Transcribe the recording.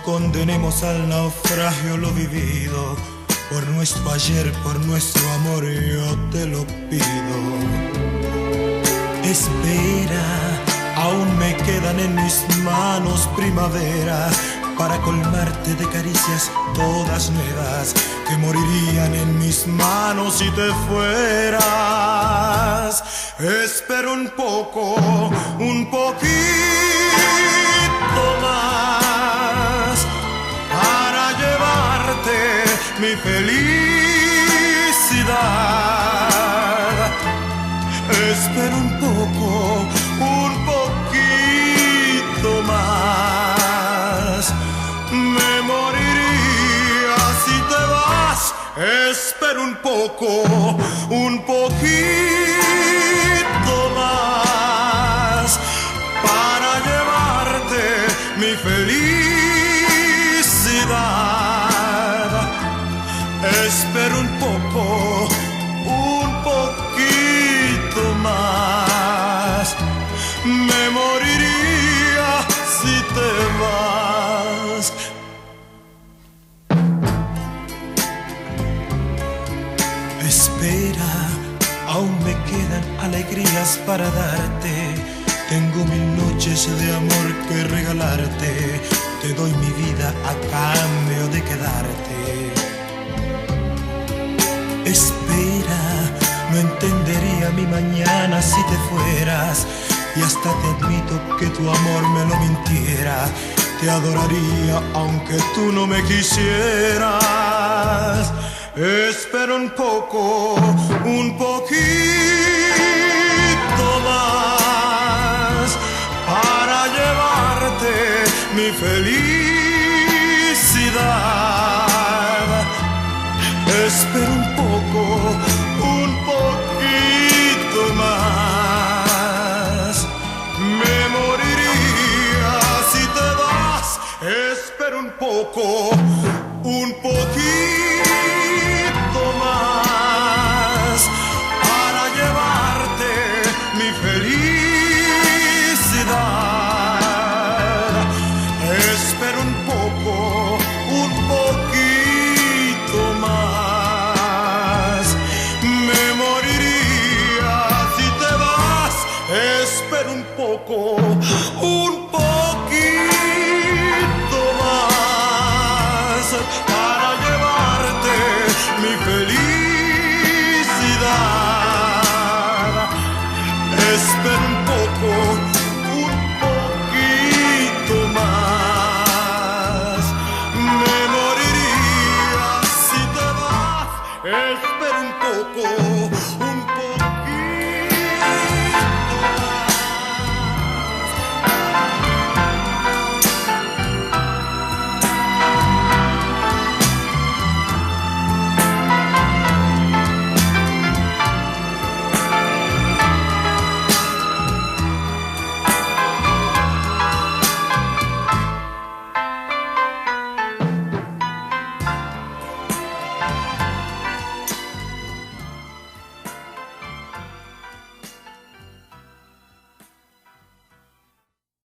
condenemos al naufragio lo vivido. Por nuestro ayer, por nuestro amor, yo te lo pido. Espera, aún me quedan en mis manos primavera para colmarte de caricias todas nuevas que morirían en mis manos si te fueras. Espero un poco, un poquito más para llevarte mi felicidad. Espero un poco, un poquito más. Me moriría si te vas. Espero un poco, un poquito más para llevarte mi felicidad. Espero un poco, un poquito más. Me moriría si te vas. Espera, aún me quedan alegrías para darte. Tengo 1000 noches de amor que regalarte. Te doy mi vida a cambio de quedarte. Espera, no entendería mi mañana si te fueras. Y hasta te admito que tu amor me lo mintiera. Te adoraría aunque tú no me quisieras. Espero un poco, un poquito más para llevarte mi felicidad. Espero un poco, un poquito más. Me moriría si te vas. Espero un poco, un poquito más para llevarte mi felicidad. Espero un poco, un poquito más. Me moriría si te vas. Espero un poco, un poquito más para llevarte mi felicidad. Espero un poco, un poquito más. Me moriría si te vas. Espero un poco.